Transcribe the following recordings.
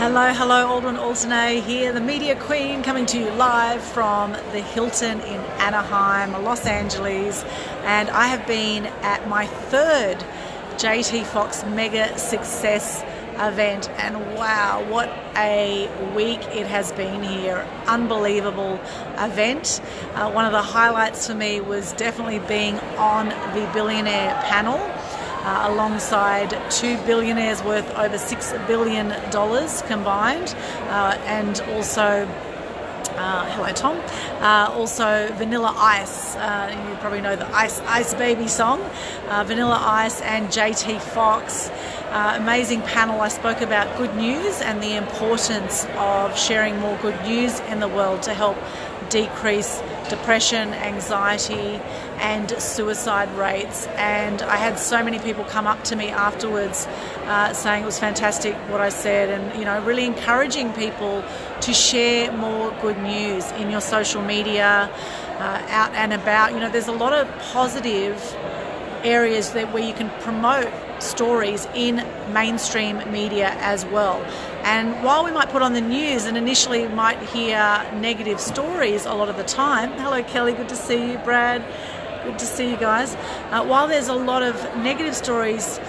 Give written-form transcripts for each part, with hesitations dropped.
Hello, Aldwyn, Altuney here, the media queen, coming to you live from the Hilton in Anaheim, Los Angeles, and I have been at my third JT Foxx Mega Success event, and wow, what a week it has been here. Unbelievable event. One of the highlights for me was definitely being on the billionaire panel. Alongside two billionaires worth over $6 billion combined, and also, hello Tom, also Vanilla Ice, you probably know the Ice Baby song, Vanilla Ice and JT Foxx. Amazing panel. I spoke about good news and the importance of sharing more good news in the world to help decrease depression, anxiety and suicide rates, and I had so many people come up to me afterwards saying it was fantastic what I said, and really encouraging people to share more good news in your social media, out and about. There's a lot of positive areas where you can promote stories in mainstream media as well. And while we might put on the news and initially might hear negative stories a lot of the time, hello Kelly, good to see you, Brad, good to see you guys. While there's a lot of negative stories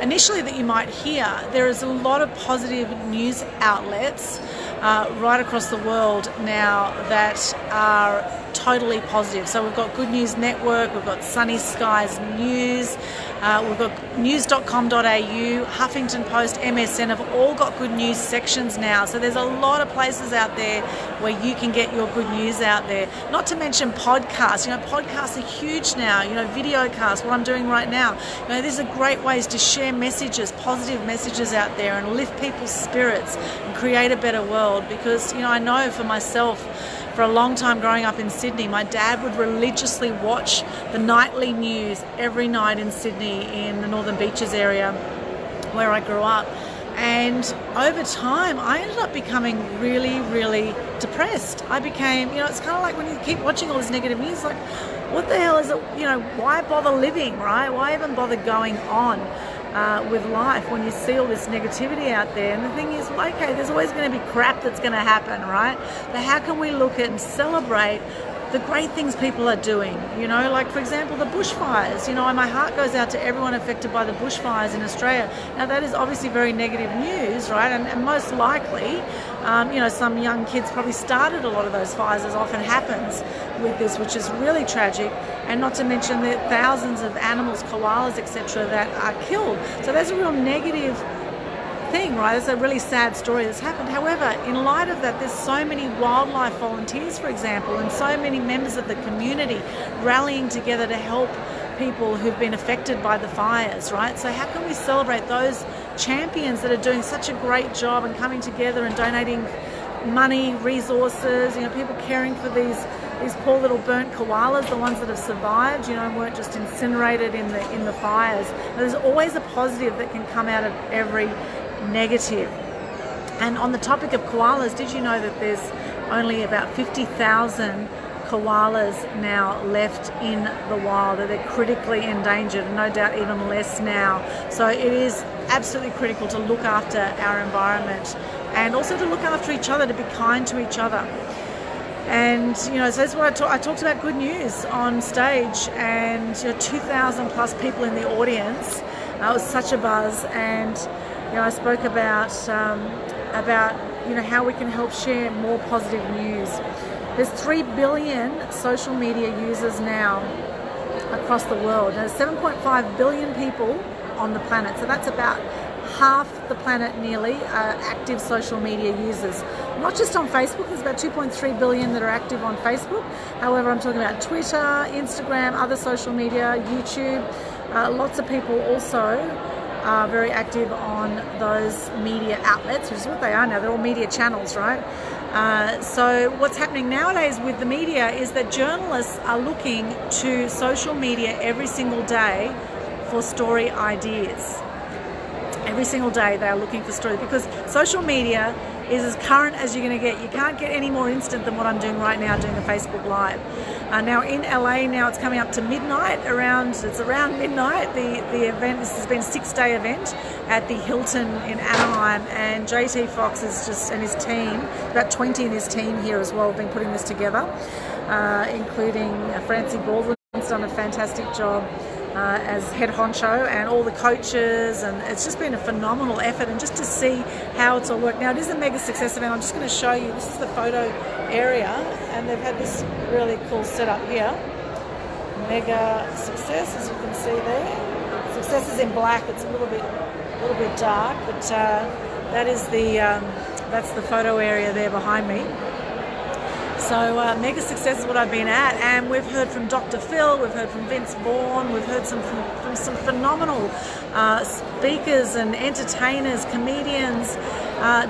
initially that you might hear, there is a lot of positive news outlets right across the world now that are totally positive. So we've got Good News Network, we've got Sunny Skies News, we've got news.com.au, Huffington Post, MSN have all got good news sections now. So there's a lot of places out there where you can get your good news out there. Not to mention podcasts. Podcasts are huge now. Video casts, what I'm doing right now. These are great ways to share messages, positive messages out there, and lift people's spirits and create a better world. Because I know for myself, for a long time growing up in Sydney, my dad would religiously watch the nightly news every night in Sydney, in the Northern Beaches area where I grew up. And over time, I ended up becoming really, really depressed. I became, it's kind of like when you keep watching all this negative news, like, what the hell is it? Why bother living, right? Why even bother going on with life when you see all this negativity out there? And the thing is, okay, there's always going to be crap that's going to happen, right? But how can we look at and celebrate the great things people are doing? Like for example, the bushfires. My heart goes out to everyone affected by the bushfires in Australia. Now that is obviously very negative news, right? And most likely, some young kids probably started a lot of those fires, as often happens with this, which is really tragic. And not to mention the thousands of animals, koalas, etc., that are killed. So there's a real negative thing, right? It's a really sad story that's happened. However, in light of that, there's so many wildlife volunteers, for example, and so many members of the community rallying together to help people who've been affected by the fires, right? So how can we celebrate those champions that are doing such a great job and coming together and donating money, resources, people caring for these poor little burnt koalas, the ones that have survived, and weren't just incinerated in the fires. There's always a positive that can come out of every negative. And on the topic of koalas, did you know that there's only about 50,000 koalas now left in the wild, that they're critically endangered, and no doubt even less now. So it is absolutely critical to look after our environment and also to look after each other, to be kind to each other. And so that's what I talked about good news on stage, and 2,000 plus people in the audience. It was such a buzz, and I spoke about how we can help share more positive news. There's 3 billion social media users now across the world. There's 7.5 billion people on the planet, so that's about half the planet nearly are active social media users. Not just on Facebook, there's about 2.3 billion that are active on Facebook. However, I'm talking about Twitter, Instagram, other social media, YouTube. Lots of people also are very active on those media outlets, which is what they are now. They're all media channels, right? So what's happening nowadays with the media is that journalists are looking to social media every single day for story ideas. every single day they are looking for stories, because social media is as current as you're going to get. You can't get any more instant than what I'm doing right now, doing a Facebook Live. Now in LA, now it's coming up to midnight, it's around midnight. The event, this has been a 6-day event at the Hilton in Anaheim, and JT Foxx and his team, about 20 in his team here as well, have been putting this together, including Francie Baldwin's done a fantastic job as head honcho, and all the coaches, and it's just been a phenomenal effort, and just to see how it's all worked. Now it is a Mega Success event. I'm just going to show you, this is the photo area, and they've had this really cool setup here. Mega Success, as you can see there. Success is in black, it's a little bit dark, but that is that's the photo area there behind me. So Mega Success is what I've been at, and we've heard from Dr. Phil, we've heard from Vaughn, we've heard from some phenomenal speakers and entertainers, comedians.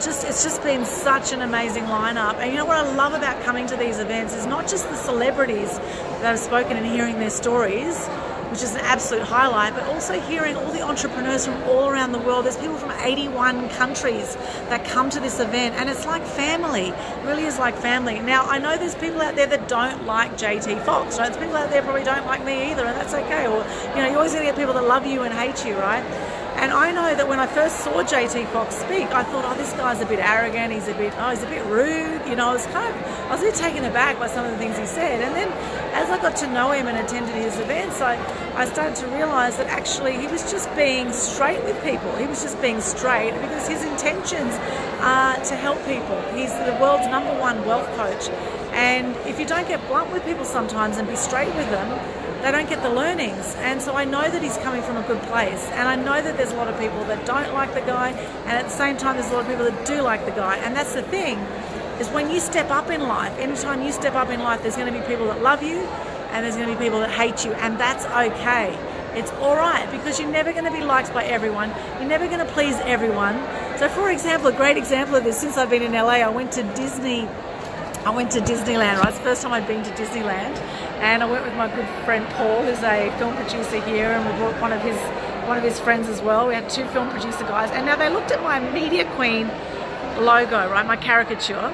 It's just been such an amazing lineup. And you know what I love about coming to these events is not just the celebrities that have spoken and hearing their stories, which is an absolute highlight, but also hearing all the entrepreneurs from all around the world. There's people from 81 countries that come to this event, and it's like family. It really is like family. Now, I know there's people out there that don't like JT Foxx, right? There's people out there probably don't like me either, and that's okay. Or, you know, you're always going to get people that love you and hate you, right? And I know that when I first saw JT Foxx speak, I thought, oh, this guy's a bit arrogant, he's a bit rude. You know, I was a bit taken aback by some of the things he said. And then as I got to know him and attended his events, I started to realize that actually he was just being straight with people. He was just being straight because his intentions are to help people. He's the world's #1 wealth coach. And if you don't get blunt with people sometimes and be straight with them, they don't get the learnings. And so I know that he's coming from a good place, and I know that there's a lot of people that don't like the guy, and at the same time there's a lot of people that do like the guy. And that's the thing, is when you step up in life, anytime you step up in life, there's going to be people that love you and there's going to be people that hate you, and that's okay. It's all right, because you're never going to be liked by everyone. You're never going to please everyone. So for example, a great example of this, since I've been in LA, I went to Disneyland, right? It's the first time I'd been to Disneyland, and I went with my good friend Paul, who's a film producer here, and we brought one of his friends as well. We had 2 film producer guys, and now they looked at my Media Queen logo, right, my caricature,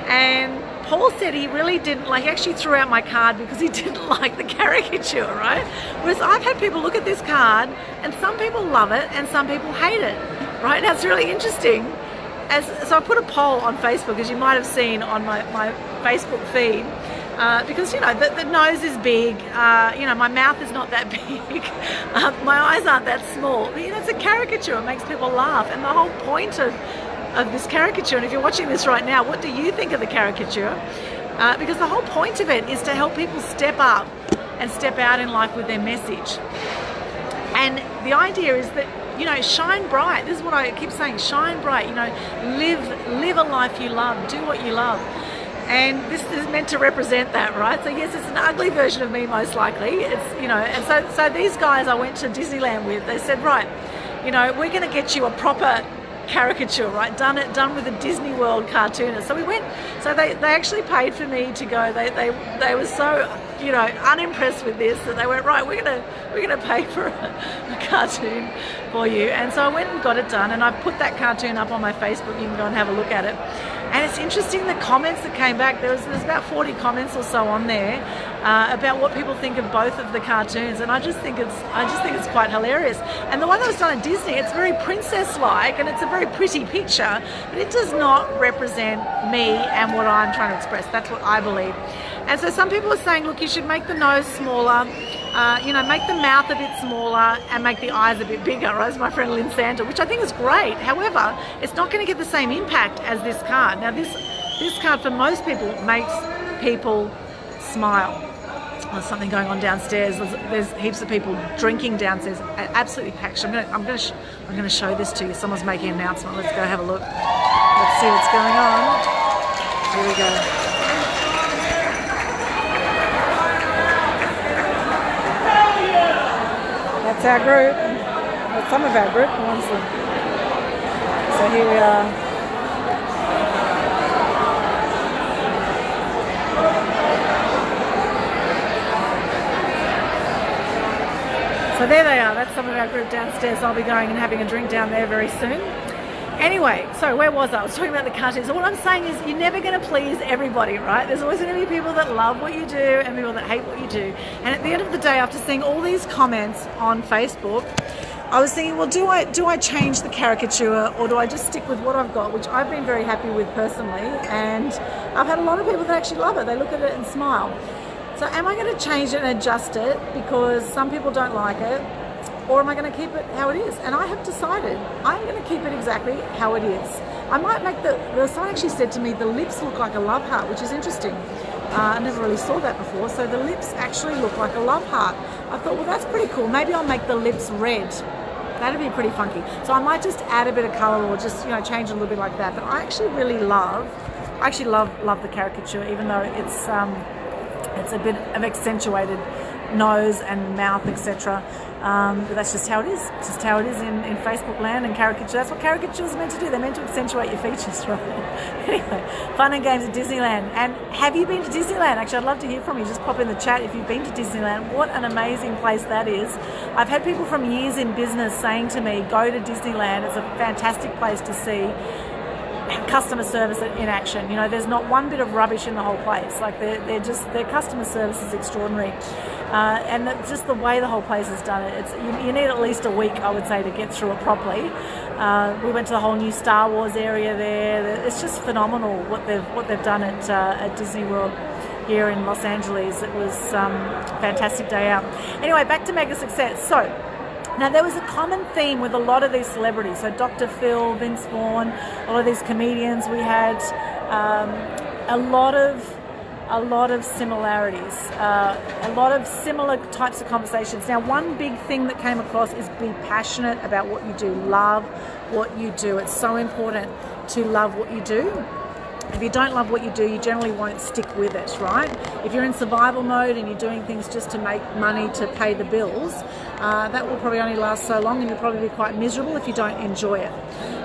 and Paul said he really didn't like, he actually threw out my card because he didn't like the caricature, right? Whereas I've had people look at this card, and some people love it and some people hate it, right? Now it's really interesting. So I put a poll on Facebook, as you might have seen on my Facebook feed, because, you know, the nose is big, you know, my mouth is not that big, my eyes aren't that small. But, you know, it's a caricature, it makes people laugh. And the whole point of this caricature, and if you're watching this right now, what do you think of the caricature? Because the whole point of it is to help people step up and step out in life with their message. And the idea is that, you know, shine bright. This is what I keep saying, shine bright. You know, live a life you love, do what you love. And this is meant to represent that, right? So yes, it's an ugly version of me, most likely. It's, you know, and so these guys I went to Disneyland with, they said, right, you know, we're going to get you a proper caricature, right, done with a Disney World cartoonist. So we went, so they actually paid for me to go. They were so, you know, unimpressed with this that they went, right, we're gonna pay for a cartoon for you. And so I went and got it done, and I put that cartoon up on my Facebook. You can go and have a look at it. And it's interesting, the comments that came back. There's about 40 comments or so on there about what people think of both of the cartoons, and I just think it's quite hilarious. And the one that was done at Disney, it's very princess-like, and it's a very pretty picture, but it does not represent me and what I'm trying to express. That's what I believe. And so some people are saying, look, you should make the nose smaller, you know, make the mouth a bit smaller and make the eyes a bit bigger, right? As my friend Lynn Santa, which I think is great. However, it's not going to get the same impact as this card. Now, this card for most people makes people smile. There's something going on downstairs. There's heaps of people drinking downstairs. Absolutely packed. I'm going to show this to you. Someone's making an announcement. Let's go have a look. Let's see what's going on. Here we go. That's our group. Well, some of our group, honestly. So here we are. So there they are. some of our group downstairs. I'll be going and having a drink down there very soon. Anyway, so where was I? I was talking about the cartoons. So what I'm saying is you're never going to please everybody, right? There's always going to be people that love what you do and people that hate what you do. And at the end of the day, after seeing all these comments on Facebook, I was thinking, well, do I change the caricature, or do I just stick with what I've got, which I've been very happy with personally, and I've had a lot of people that actually love it. They look at it and smile. So am I going to change it and adjust it because some people don't like it, or am I going to keep it how it is? And I have decided I'm going to keep it exactly how it is. I might make someone actually said to me the lips look like a love heart, which is interesting. I never really saw that before. So the lips actually look like a love heart. I thought, well, that's pretty cool. Maybe I'll make the lips red. That'd be pretty funky. So I might just add a bit of color, or just, change it a little bit like that. But I actually really love the caricature, even though it's a bit of accentuated nose and mouth, etc. But that's just how it is. It's just how it is in Facebook land and caricature. That's what caricatures are meant to do. They're meant to accentuate your features, right? Anyway, fun and games at Disneyland. And have you been to Disneyland? Actually, I'd love to hear from you. Just pop in the chat if you've been to Disneyland. What an amazing place that is. I've had people from years in business saying to me, go to Disneyland. It's a fantastic place to see customer service in action. There's not one bit of rubbish in the whole place. Like their customer service is extraordinary, and just the way the whole place has done it. You need at least a week, I would say, to get through it properly. We went to the whole new Star Wars area there. It's just phenomenal what they've done at Disney World here in Los Angeles. It was a fantastic day out. Anyway, back to Mega Success. So now, there was a common theme with a lot of these celebrities. So Dr. Phil, Vince Vaughn, a lot of these comedians. We had a lot of similarities, a lot of similar types of conversations. Now, one big thing that came across is be passionate about what you do. Love what you do. It's so important to love what you do. If you don't love what you do, you generally won't stick with it, right? If you're in survival mode and you're doing things just to make money to pay the bills, that will probably only last so long, and you'll probably be quite miserable if you don't enjoy it.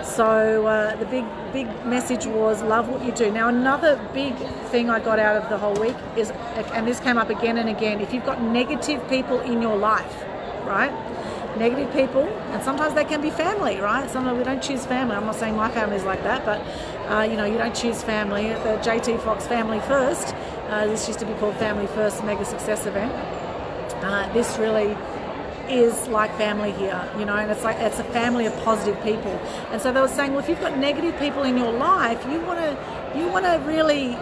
So the big message was love what you do. Now, another big thing I got out of the whole week is, and this came up again and again, if you've got negative people in your life, right? Negative people, and sometimes they can be family, right? Sometimes we don't choose family. I'm not saying my family's like that, but you don't choose family. At the JT Foxx Family First, this used to be called Family First Mega Success event. This really is like family here, and it's a family of positive people. And so they were saying, well, if you've got negative people in your life, you want to really,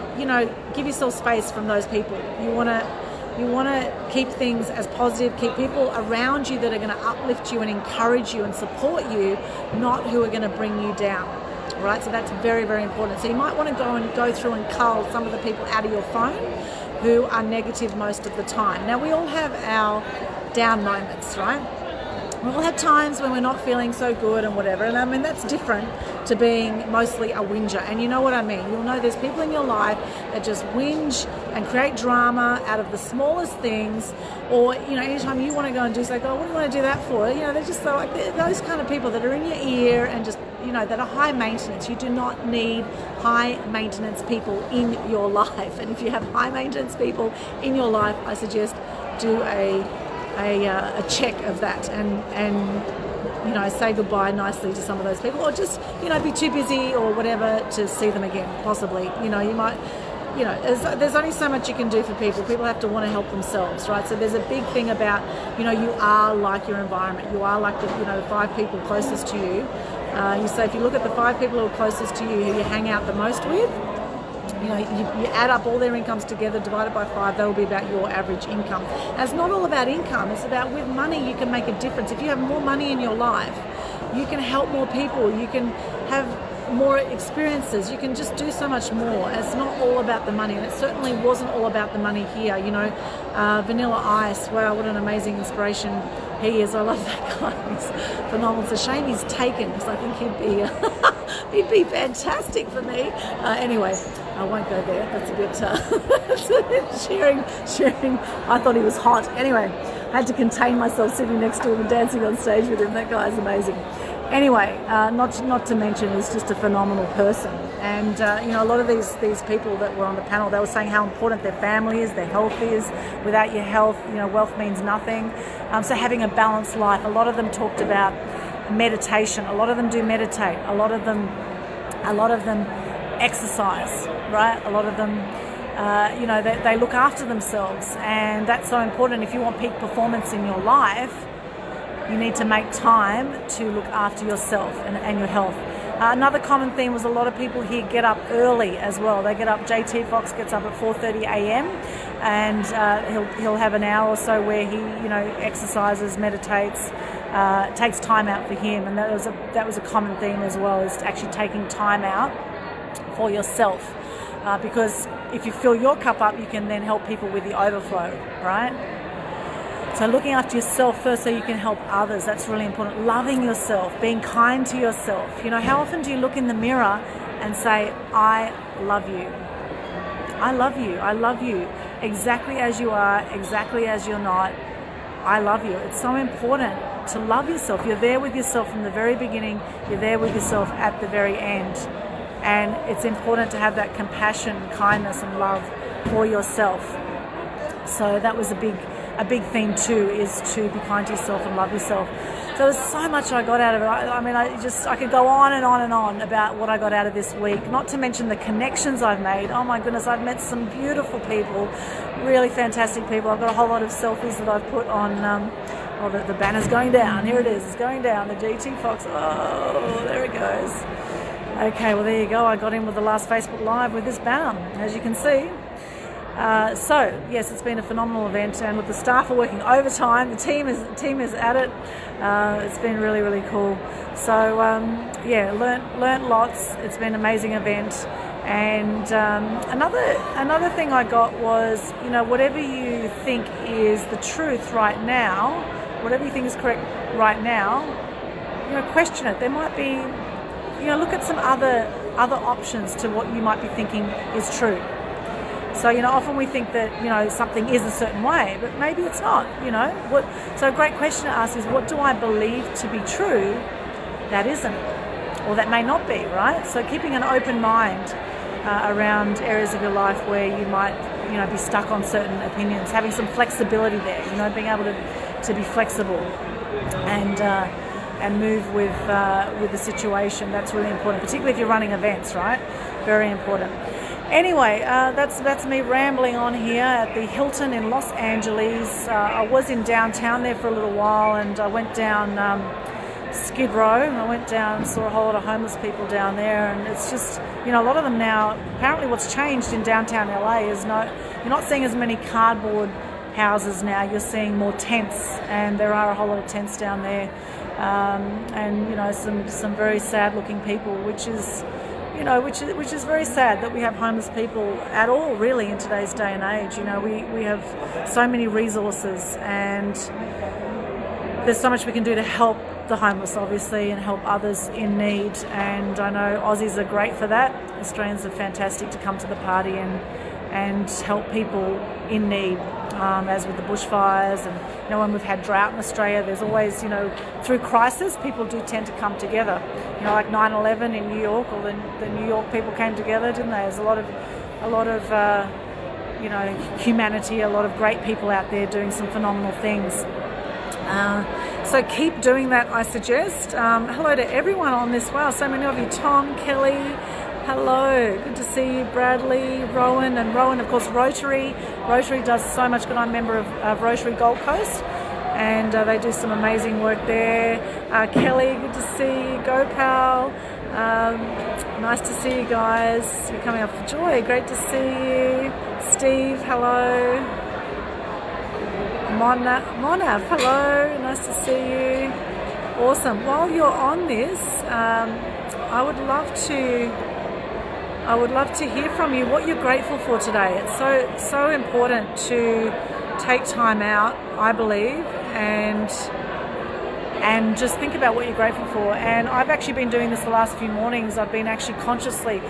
give yourself space from those people. You want to keep things as positive, keep people around you that are going to uplift you and encourage you and support you, not who are going to bring you down, right? So that's very, very important. So you might want to go through and cull some of the people out of your phone who are negative most of the time. Now, we all have our down moments, right? We all have times when we're not feeling so good and whatever, and I mean that's different to being mostly a whinger. And you know what I mean. You'll know there's people in your life that just whinge and create drama out of the smallest things, or anytime you want to go and do something, what do you want to do that for? They're just so those kind of people that are in your ear and just that are high maintenance. You do not need high maintenance people in your life. And if you have high maintenance people in your life, I suggest do a check of that and say goodbye nicely to some of those people, or just be too busy or whatever to see them again, possibly. You might there's only so much you can do for people. People have to want to help themselves, right? So there's a big thing about you are like your environment. You are like the 5 people closest to you. You say if you look at the 5 people who are closest to you, who you hang out the most with, you add up all their incomes together, divided by 5, that will be about your average income. And it's not all about income. It's about, with money, you can make a difference. If you have more money in your life, you can help more people. You can have more experiences. You can just do so much more. It's not all about the money, and it certainly wasn't all about the money here. Vanilla Ice, wow, what an amazing inspiration he is. I love that guy. He's phenomenal. It's a shame he's taken, because I think he'd be fantastic for me. Anyway, I won't go there. That's a bit sharing. I thought he was hot. Anyway, I had to contain myself sitting next to him and dancing on stage with him. That guy's amazing. Anyway, not to mention he's just a phenomenal person. And a lot of these people that were on the panel, they were saying how important their family is, their health is. Without your health, wealth means nothing. So having a balanced life. A lot of them talked about meditation. A lot of them do meditate. A lot of them exercise, right? A lot of them, they look after themselves, and that's so important. If you want peak performance in your life, you need to make time to look after yourself and your health. Another common theme was a lot of people here get up early as well. They get up, JT Foxx gets up at 4:30 a.m. and he'll have an hour or so where he, exercises, meditates, takes time out for him. And that was a common theme as well, is actually taking time out for yourself. Because if you fill your cup up, you can then help people with the overflow, right? So looking after yourself first so you can help others, that's really important. Loving yourself, being kind to yourself. How often do you look in the mirror and say, I love you. I love you. I love you. Exactly as you are, exactly as you're not. I love you. It's so important to love yourself. You're there with yourself from the very beginning. You're there with yourself at the very end. And it's important to have that compassion, kindness and love for yourself. So that was a big theme too, is to be kind to yourself and love yourself. So there's so much I got out of it. I could go on and on and on about what I got out of this week, not to mention the connections I've made. Oh my goodness, I've met some beautiful people, really fantastic people. I've got a whole lot of selfies that I've put on, the banner's going down. Here it is, it's going down, the JT Foxx. Oh, there it goes. Okay, well there you go. I got in with the last Facebook Live with this banner, as you can see. So yes, it's been a phenomenal event, and with the staff are working overtime. The team is at it. It's been really, really cool. So learnt lots. It's been an amazing event. And another thing I got was, whatever you think is the truth right now, whatever you think is correct right now, question it. There might be, look at some other options to what you might be thinking is true. So, often we think that, something is a certain way, but maybe it's not, So a great question to ask is, what do I believe to be true that isn't, or that may not be, right? So keeping an open mind around areas of your life where you might, be stuck on certain opinions, having some flexibility there, being able to be flexible and move with the situation. That's really important, particularly if you're running events, right? Very important. Anyway, that's me rambling on here at the Hilton in Los Angeles. I was in downtown there for a little while, and I went down Skid Row. I went down, saw a whole lot of homeless people down there, and it's just, a lot of them now, apparently what's changed in downtown LA is you're not seeing as many cardboard houses now. You're seeing more tents, and there are a whole lot of tents down there, and some very sad looking people, which is very sad that we have homeless people at all, really, in today's day and age. We have so many resources, and there's so much we can do to help the homeless, obviously, and help others in need. And I know Aussies are great for that. Australians are fantastic to come to the party and help people in need, as with the bushfires. And when we've had drought in Australia, there's always, through crisis, people do tend to come together. Like 9/11 in New York, or the New York people came together, didn't they? There's a lot of humanity, a lot of great people out there doing some phenomenal things. So keep doing that, I suggest. Hello to everyone on this. Wow, so many of you. Tom, Kelly, hello. Good to see you. Bradley, Rowan, and Rowan, of course, Rotary. Rotary does so much good. I'm a member of Rotary Gold Coast, and they do some amazing work there. Kelly, good to see you. Gopal, nice to see you guys. You're coming up for Joy. Great to see you. Steve, hello. Monav, hello, nice to see you. Awesome. While you're on this, I would love to hear from you what you're grateful for today. It's so important to take time out, I believe, and just think about what you're grateful for. And I've actually been doing this the last few mornings. I've been actually consciously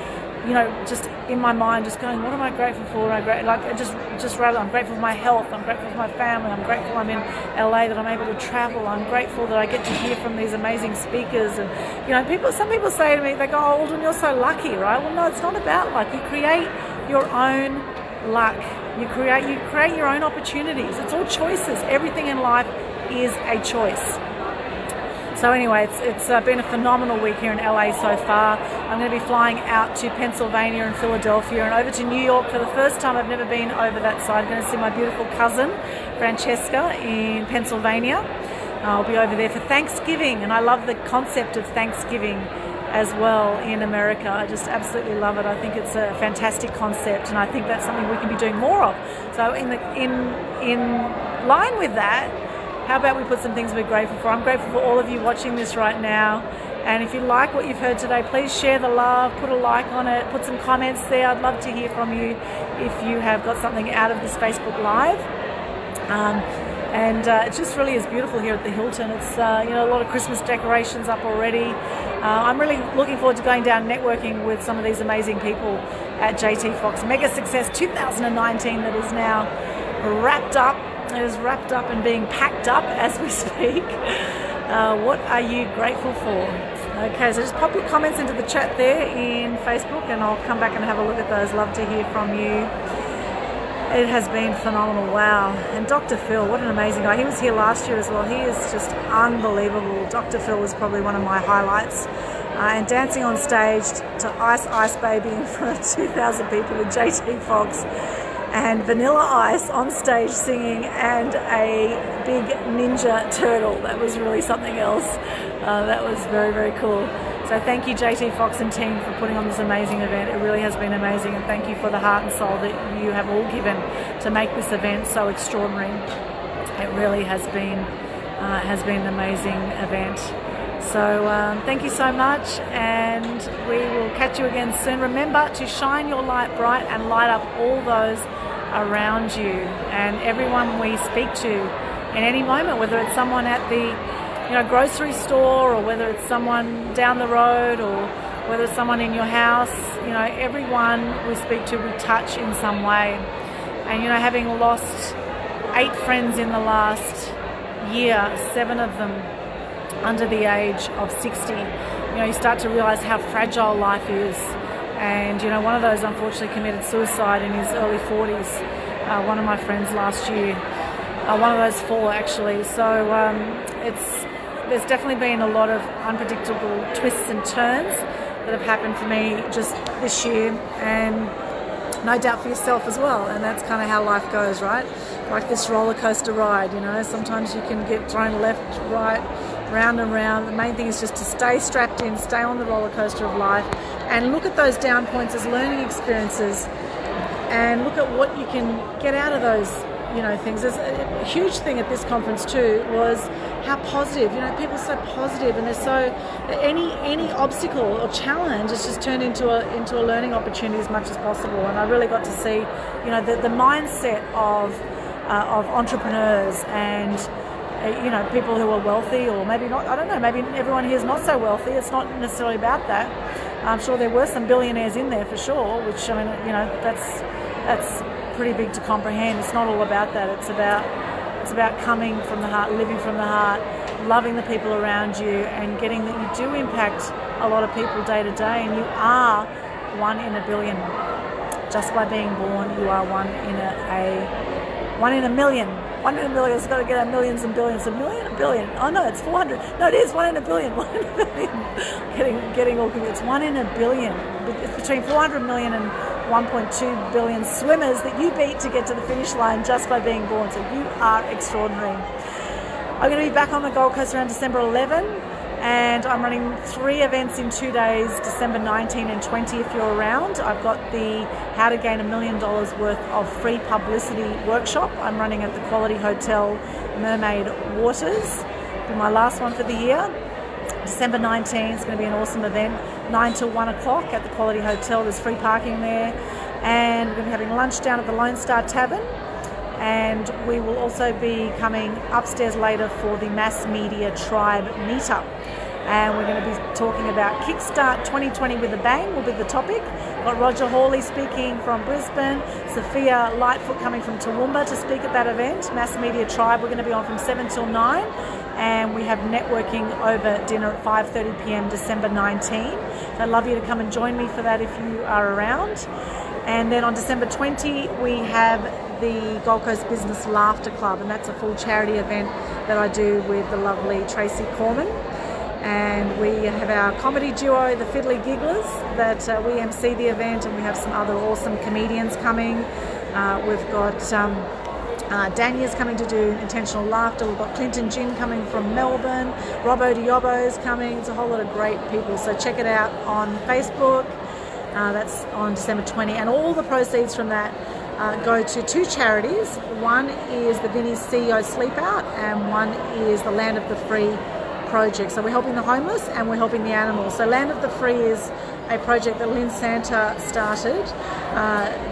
you know, just in my mind, just going, what am I grateful for? I'm grateful for my health. I'm grateful for my family. I'm grateful I'm in LA, that I'm able to travel. I'm grateful that I get to hear from these amazing speakers. And, you know, some people say to me, they go, oh, Aldwyn, you're so lucky, right? Well, no, it's not about luck. You create your own luck. You create your own opportunities. It's all choices. Everything in life is a choice. So anyway, it's been a phenomenal week here in LA so far. I'm going to be flying out to Pennsylvania and Philadelphia and over to New York for the first time. I've never been over that side. I'm going to see my beautiful cousin, Francesca, in Pennsylvania. I'll be over there for Thanksgiving, and I love the concept of Thanksgiving as well in America. I just absolutely love it. I think it's a fantastic concept, and I think that's something we can be doing more of. So in line with that, how about we put some things we're grateful for? I'm grateful for all of you watching this right now. And if you like what you've heard today, please share the love, put a like on it, put some comments there. I'd love to hear from you if you have got something out of this Facebook Live. It just really is beautiful here at the Hilton. It's a lot of Christmas decorations up already. I'm really looking forward to going down networking with some of these amazing people at JT Foxx Mega Success 2019 that is now wrapped up. It is wrapped up and being packed up as we speak. What are you grateful for? Okay, so just pop your comments into the chat there in Facebook and I'll come back and have a look at those. Love to hear from you. It has been phenomenal. Wow. And Dr. Phil, what an amazing guy. He was here last year as well. He is just unbelievable. Dr. Phil was probably one of my highlights. And dancing on stage to Ice Ice Baby in front of 2,000 people with JT Foxx. And Vanilla Ice on stage singing, and a big ninja turtle. That was really something else. That was very, very cool. So thank you, JT Foxx and team, for putting on this amazing event. It really has been amazing, and thank you for the heart and soul that you have all given to make this event so extraordinary. It really has been an amazing event. So thank you so much, and we will catch you again soon. Remember to shine your light bright and light up all those around you and everyone we speak to in any moment, whether it's someone at the grocery store, or whether it's someone down the road, or whether it's someone in your house. Everyone we speak to we touch in some way. And having lost 8 friends in the last year, 7 of them under the age of 60, you start to realize how fragile life is. And one of those unfortunately committed suicide in his early 40s, one of my friends last year, one of those 4 actually. So there's definitely been a lot of unpredictable twists and turns that have happened for me just this year, and no doubt for yourself as well. And that's kind of how life goes, right? Like this roller coaster ride, sometimes you can get thrown left, right, round and round. The main thing is just to stay strapped in, stay on the roller coaster of life, and look at those down points as learning experiences, and look at what you can get out of those things. There's a huge thing at this conference too was how positive, people are so positive, and they're so, any obstacle or challenge is just turned into a learning opportunity as much as possible. And I really got to see the mindset of entrepreneurs and people who are wealthy, or maybe not, I don't know, maybe everyone here is not so wealthy. It's not necessarily about that. I'm sure there were some billionaires in there for sure, which, that's pretty big to comprehend. It's not all about that. It's about coming from the heart, living from the heart, loving the people around you, and getting that you do impact a lot of people day to day, and you are 1 in a billion. Just by being born, you are 1 in a million. 1 in a million. It's got to get our millions and billions. A million, a billion. Oh no, it's 400. No, it is 1 in a billion. 1 in a billion. Getting all confused. It's 1 in a billion. It's between 400 million and 1.2 billion swimmers that you beat to get to the finish line just by being born. So you are extraordinary. I'm going to be back on the Gold Coast around December 11, and I'm running 3 events in 2 days, December 19 and 20 if you're around. I've got the How to Gain $1 Million worth of free publicity workshop I'm running at the Quality Hotel Mermaid Waters. It'll be my last one for the year. December 19th, it's going to be an awesome event, 9 till 1 o'clock at the Quality Hotel. There's free parking there, and we're going to be having lunch down at the Lone Star Tavern, and we will also be coming upstairs later for the Mass Media Tribe meetup. and we're going to be talking about Kickstart 2020 with a Bang will be the topic. Got Roger Hawley speaking from Brisbane, Sophia Lightfoot coming from Toowoomba to speak at that event, Mass Media Tribe. We're going to be on from 7 till 9, and we have networking over dinner at 5:30 p.m. December 19. So I'd love you to come and join me for that if you are around. And then on December 20, we have the Gold Coast Business Laughter Club, and that's a full charity event that I do with the lovely Tracy Corman. And we have our comedy duo, the Fiddly Gigglers, that we MC the event, and we have some other awesome comedians coming. We've got Danya's coming to do intentional laughter. We've got Clinton Jin coming from Melbourne. Robbo Diobo's coming. It's a whole lot of great people. So check it out on Facebook. That's on December 20. And all the proceeds from that go to two charities. One is the Vinnie's CEO Sleep Out, and one is the Land of the Free project. So we're helping the homeless and we're helping the animals. So Land of the Free is a project that Lynn Santa started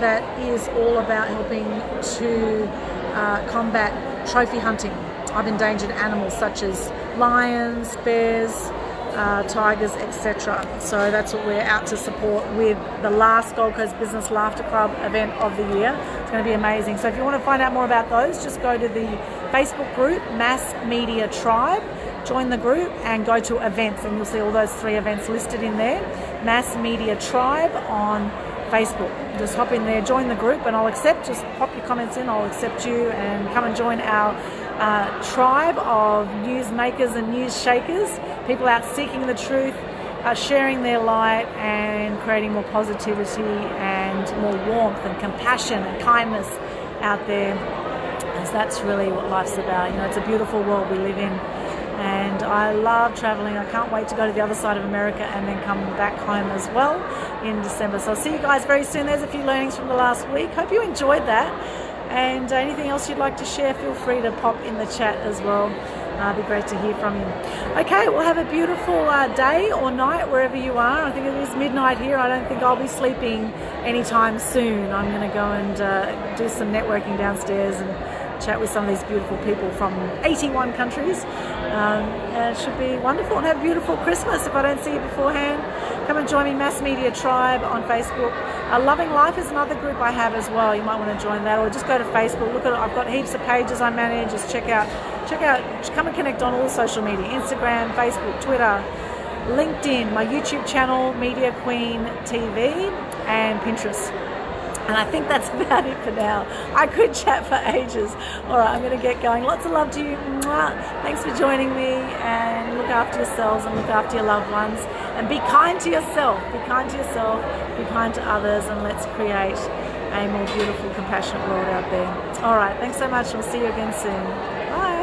that is all about helping to combat trophy hunting of endangered animals such as lions, bears, tigers, etc. So that's what we're out to support with the last Gold Coast Business Laughter Club event of the year. It's going to be amazing. So if you want to find out more about those, just go to the Facebook group Mass Media Tribe, join the group and go to events, and you'll see all those 3 events listed in there. Mass Media Tribe on Facebook. Just hop in there, join the group, and I'll accept. Just pop your comments in, I'll accept you, and come and join our tribe of news makers and news shakers, people out seeking the truth, sharing their light and creating more positivity and more warmth and compassion and kindness out there, as that's really what life's about. You know, it's a beautiful world we live in, and I love traveling. I can't wait to go to the other side of America and then come back home as well in December. So I'll see you guys very soon. There's a few learnings from the last week. Hope you enjoyed that. And anything else you'd like to share, feel free to pop in the chat as well. It'd be great to hear from you. Okay, well, have a beautiful day or night wherever you are. I think it is midnight here. I don't think I'll be sleeping anytime soon. I'm going to go and do some networking downstairs and chat with some of these beautiful people from 81 countries. And it should be wonderful, and have a beautiful Christmas. If I don't see you beforehand, come and join me, Mass Media Tribe on Facebook. Loving Life is another group I have as well. You might want to join that, or just go to Facebook. Look at it. I've got heaps of pages I manage. Just check out, come and connect on all social media: Instagram, Facebook, Twitter, LinkedIn, my YouTube channel, Media Queen TV, and Pinterest. And I think that's about it for now. I could chat for ages. All right, I'm going to get going. Lots of love to you. Mwah. Thanks for joining me, and look after yourselves and look after your loved ones. And be kind to yourself. Be kind to yourself. Be kind to others, and let's create a more beautiful, compassionate world out there. All right, thanks so much. We'll see you again soon. Bye.